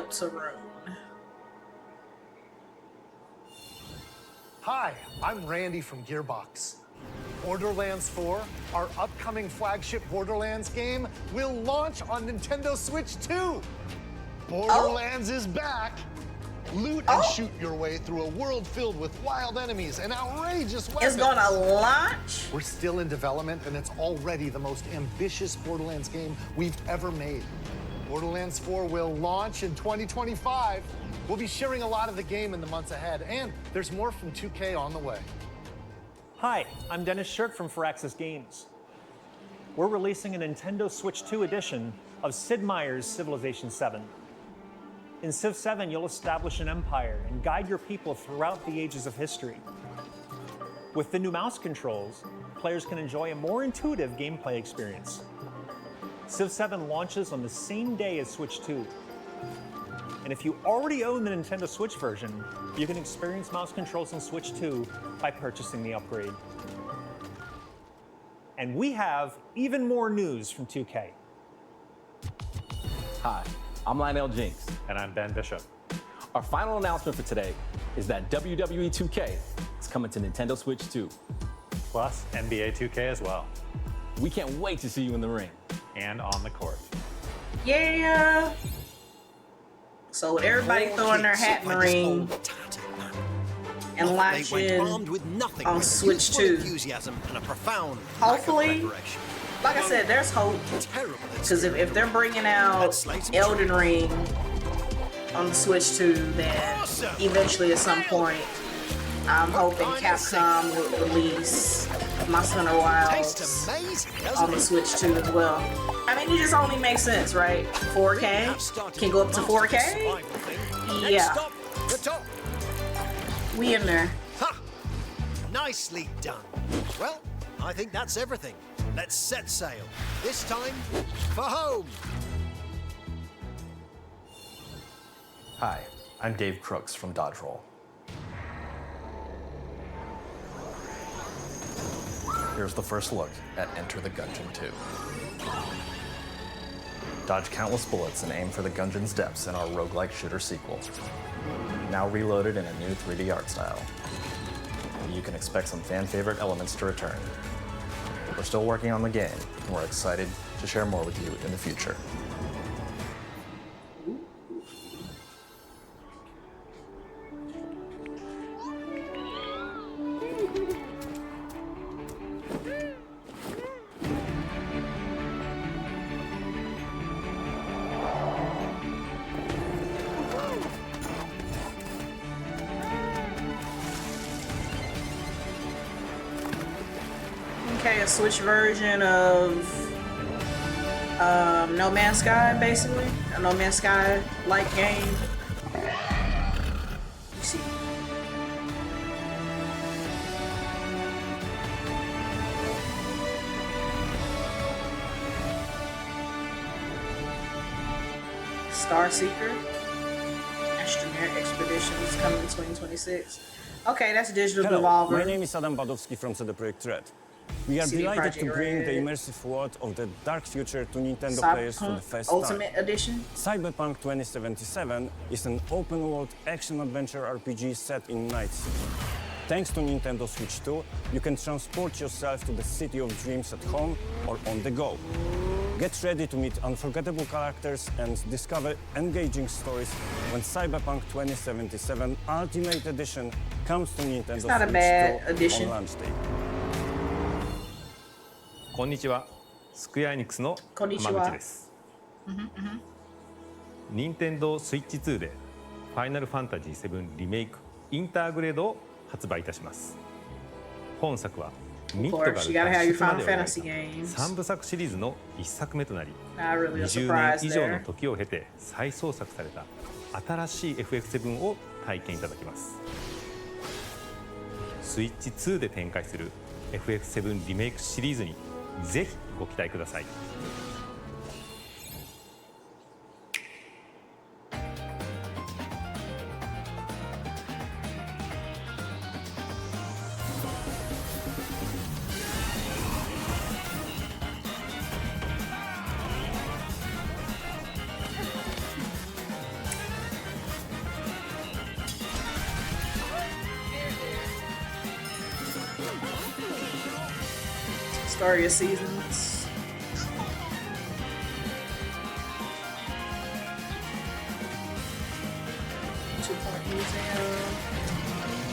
Deltarune.
Hi, I'm Randy from Gearbox. Borderlands 4, our upcoming flagship Borderlands game, will launch on Nintendo Switch 2. Borderlands is back. Loot and shoot your way through a world filled with wild enemies and outrageous weapons.
It's gonna launch?
We're still in development, and it's already the most ambitious Borderlands game we've ever made. Borderlands 4 will launch in 2025. We'll be sharing a lot of the game in the months ahead, and there's more from 2K on the way.
Hi, I'm Dennis Shirk from Firaxis Games. We're releasing a Nintendo Switch 2 edition of Sid Meier's Civilization 7. In Civ 7, you'll establish an empire and guide your people throughout the ages of history. With the new mouse controls, players can enjoy a more intuitive gameplay experience. Civ 7 launches on the same day as Switch 2. And if you already own the Nintendo Switch version, you can experience mouse controls in Switch 2 by purchasing the upgrade. And we have even more news from 2K.
Hi, I'm Lionel Jinks.
And I'm Ben Bishop.
Our final announcement for today is that WWE 2K is coming to Nintendo Switch 2.
Plus NBA 2K as well.
We can't wait to see you in the ring.
And on the court.
Yeah. So with everybody throwing their hat in the ring and launching on Switch 2, hopefully, like I said, there's hope. Because if they're bringing out Elden Ring on the Switch 2, then eventually at some point, I'm hoping Capcom will release Monster Hunter Wilds on the Switch 2 as well. I mean, it just only makes sense, right? 4K? Can go up to 4K? Yeah. We in there.
Ha! Nicely done. Well, I think that's everything. Let's set sail. This time, for home.
Hi, I'm Dave Crooks from Dodge Roll. Here's the first look at Enter the Gungeon 2. Dodge countless bullets and aim for the Gungeon's depths in our roguelike shooter sequel. Now reloaded in a new 3D art style. You can expect some fan-favorite elements to return. We're still working on the game, and we're excited to share more with you in the future.
Okay, a Switch version of No Man's Sky, basically. A No Man's Sky-like game. Let's see. Star Seeker. Astroneer Expeditions coming in 2026. Okay, that's Digital
Hello,
Devolver.
my name is Adam Badowski from CD Projekt Red. We are
CD
delighted
Projekt
to bring the
Red.
immersive world of the dark future to Nintendo players for the first
Ultimate
time.
Edition.
Cyberpunk 2077 is an open-world action-adventure RPG set in Night City. Thanks to Nintendo Switch 2, you can transport yourself to the city of dreams at home or on the go. Get ready to meet unforgettable characters and discover engaging stories when Cyberpunk 2077 Ultimate Edition comes to Nintendo
not a
Switch
bad
2
addition.
on launch day.
こんにちは。スクエアエニックスの浜口です。任天堂スイッチ2でファイナルファンタジー7リメイクインターグレードを発売いたします。本作はミッドが
Of course, you gotta have your
脱出ま
Final
でを描い
Fantasy games.
た3部作シリーズの1作目となり、
Not really a
20
surprise
年以上の
there.
時を経て再創作された新しい FF7 を体験いただきます。スイッチ2で展開する FF7 リメイクシリーズにぜひご期待ください。
Start your seasons. Two-Point Museum.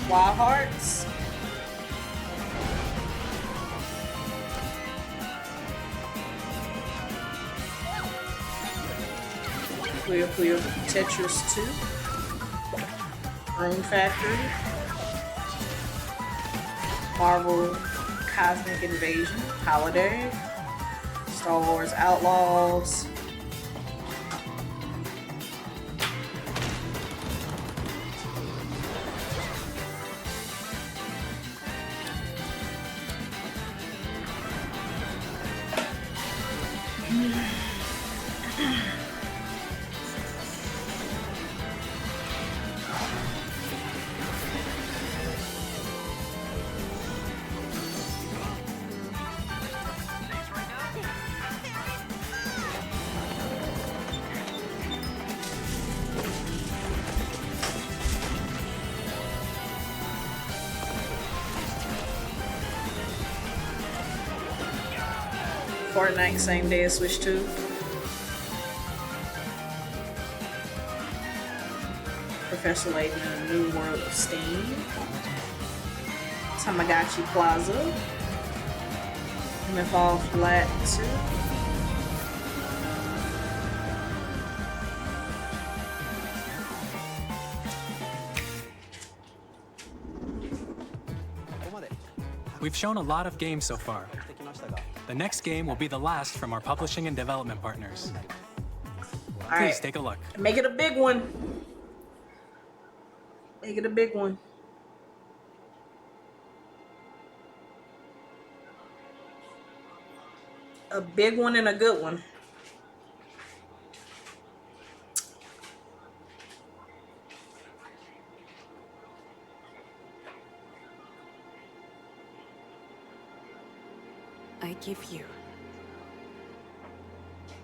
Wild Hearts. Puyo Puyo Tetris 2. Rune Factory. Marvel Cosmic Invasion. Holiday. Star Wars Outlaws. Fortnite same day as Switch 2. Professor Layton in a New World of Steam. Tamagotchi Plaza. MFL Flat 2.
We've shown a lot of games so far. The next game will be the last from our publishing and development partners. Please take a look.
Make it a big one. Make it a big one. A big one and a good one.
I give you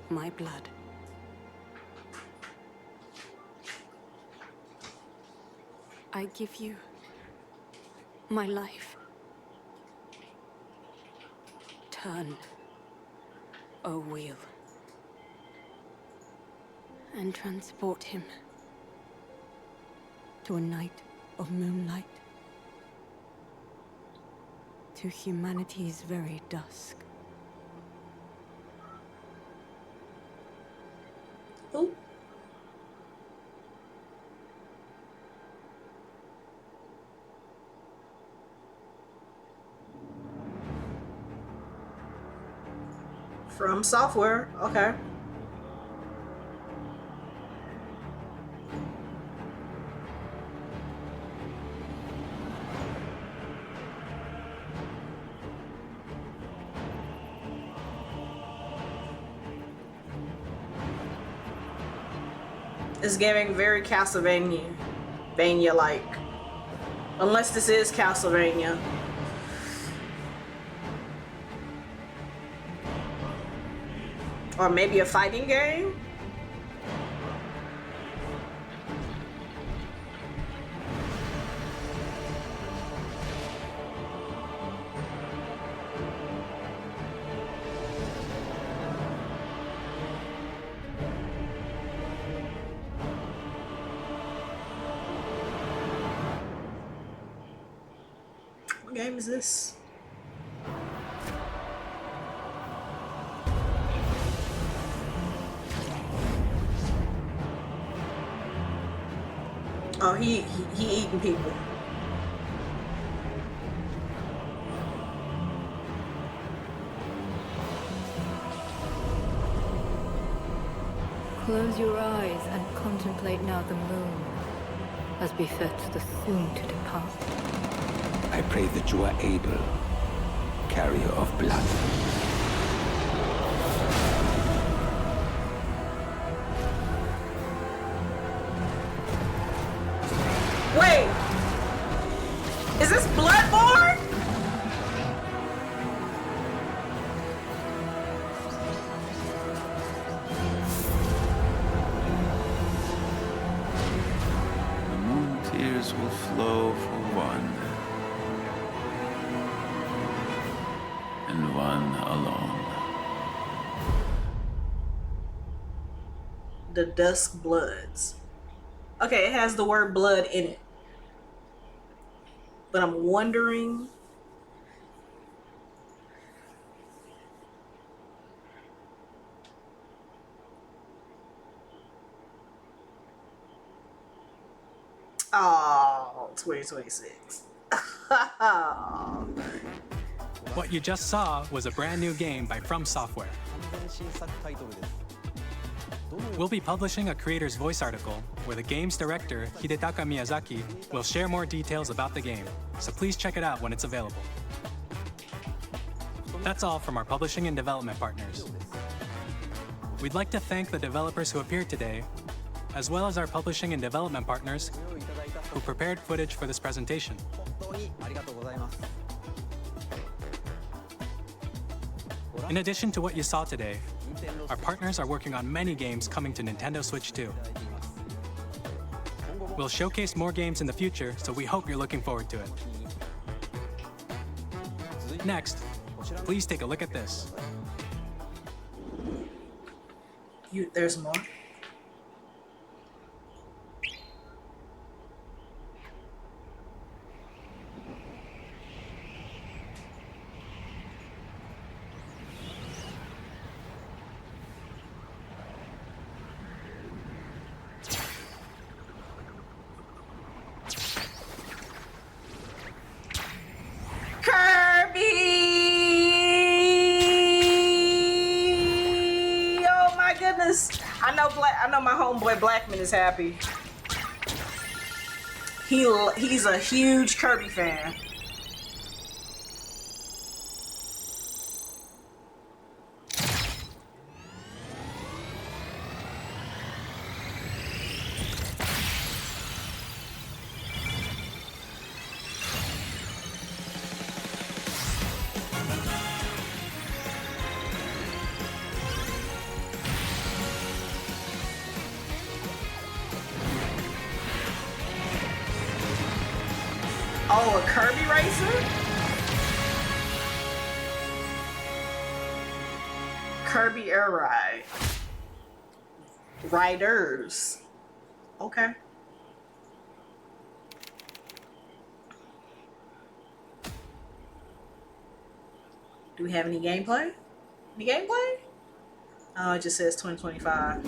my blood. I give you my life. Turn, O wheel, and transport him to a night of moonlight, to humanity's very dusk.
Who? From Software, okay. It's giving very Castlevania-like. Unless this is Castlevania. Or maybe a fighting game? What game is this? Oh, he eating people.
Close your eyes and contemplate now the moon, as befits the soon to depart.
I pray that you are able, carrier of blood.
Wait! Is this Bloodborne?
The moon tears will flow for one.
one alone.
The Dusk Bloods. Okay, it has the word blood in it. But I'm wondering... Oh, 2026.
What you just saw was a brand new game by From Software. We'll be publishing a creator's voice article where the game's director, Hidetaka Miyazaki, will share more details about the game, so please check it out when it's available. That's all from our publishing and development partners. We'd like to thank the developers who appeared today, as well as our publishing and development partners who prepared footage for this presentation. In addition to what you saw today, our partners are working on many games coming to Nintendo Switch 2. We'll showcase more games in the future, so we hope you're looking forward to it. Next, please take a look at this.
There's more. I know my homeboy Blackman is happy. He's a huge Kirby fan. Oh, a Kirby racer? Kirby Air Ride. Riders. Okay. Do we have any gameplay? Any gameplay? Oh, it just says 2025.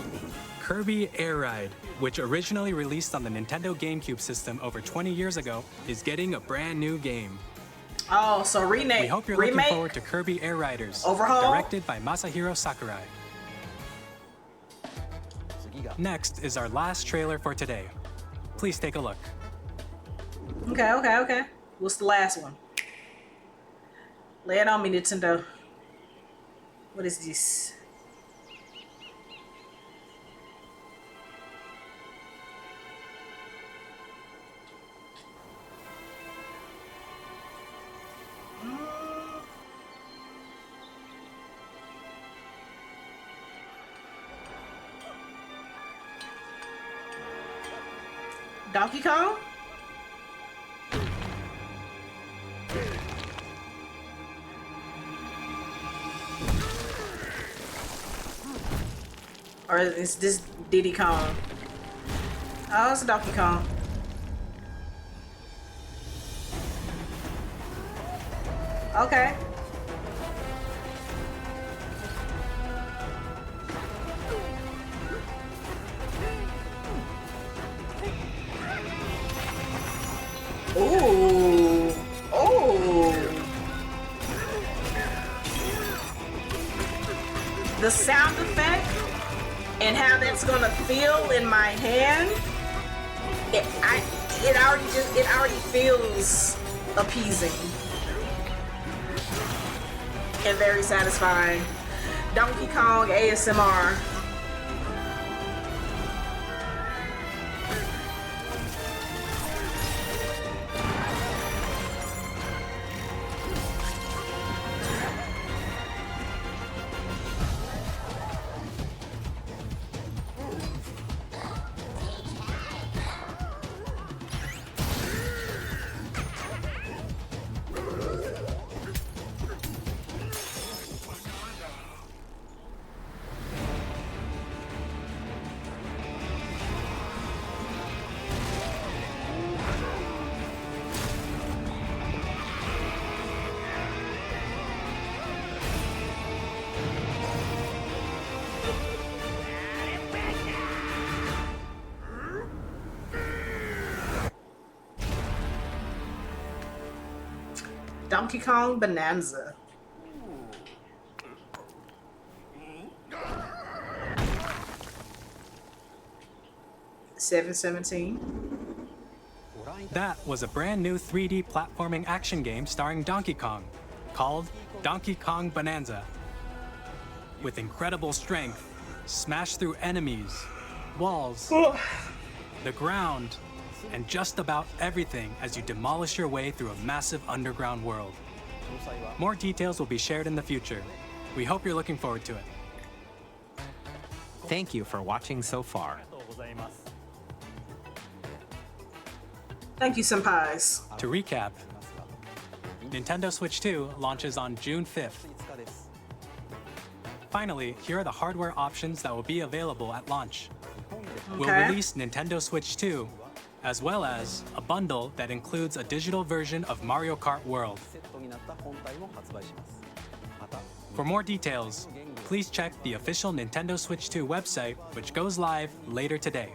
Kirby Air Ride, which originally released on the Nintendo GameCube system over 20 years ago, is getting a brand new game.
Oh, so remake.
We hope you're looking forward to Kirby Air Riders,
overhaul,
directed by Masahiro Sakurai. Next is our last trailer for today. Please take a look.
Okay. What's the last one? Lay it on me, Nintendo. What is this? Donkey Kong? Or is this Diddy Kong? Oh, it's Donkey Kong. Okay. Ooh. Oh. The sound effect and how that's gonna feel in my hand, it already feels appeasing and very satisfying. Donkey Kong ASMR. Donkey Kong Bonanza. $7.17.
That was a brand new 3D platforming action game starring Donkey Kong, called Donkey Kong Bonanza. With incredible strength, smash through enemies, walls, the ground, and just about everything as you demolish your way through a massive underground world. More details will be shared in the future. We hope you're looking forward to it.
Thank you for watching so far.
Thank you, senpais.
To recap, Nintendo Switch 2 launches on June 5th. Finally, here are the hardware options that will be available at launch. We'll release Nintendo Switch 2, as well as a bundle that includes a digital version of Mario Kart World. For more details, please check the official Nintendo Switch 2 website, which goes live later today.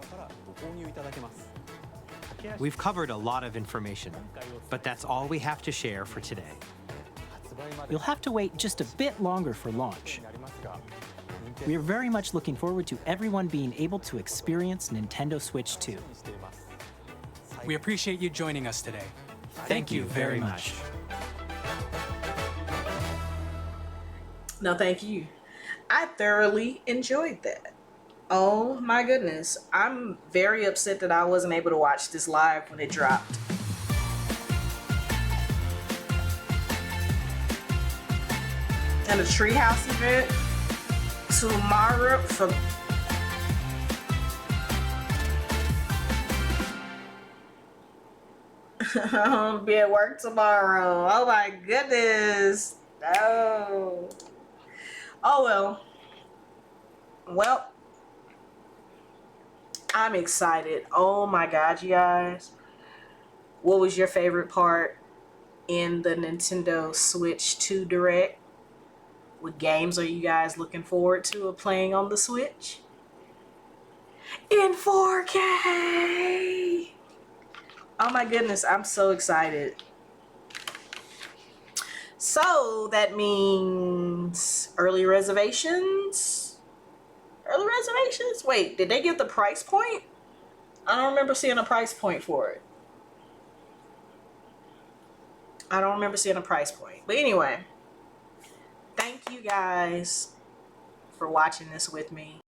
We've covered a lot of information, but that's all we have to share for today.
You'll have to wait just a bit longer for launch. We are very much looking forward to everyone being able to experience Nintendo Switch 2.
We appreciate you joining us today.
Thank you very much.
No, thank you. I thoroughly enjoyed that. Oh my goodness. I'm very upset that I wasn't able to watch this live when it dropped. And a treehouse event tomorrow for I'll be at work tomorrow. Oh my goodness. No. Oh well. Well, I'm excited. Oh my god, you guys. What was your favorite part in the Nintendo Switch 2 Direct? What games are you guys looking forward to playing on the Switch? In 4K! Oh my goodness, I'm so excited. So that means early reservations? Early reservations? Wait, did they give the price point? I don't remember seeing a price point for it. I don't remember seeing a price point. But anyway, thank you guys for watching this with me.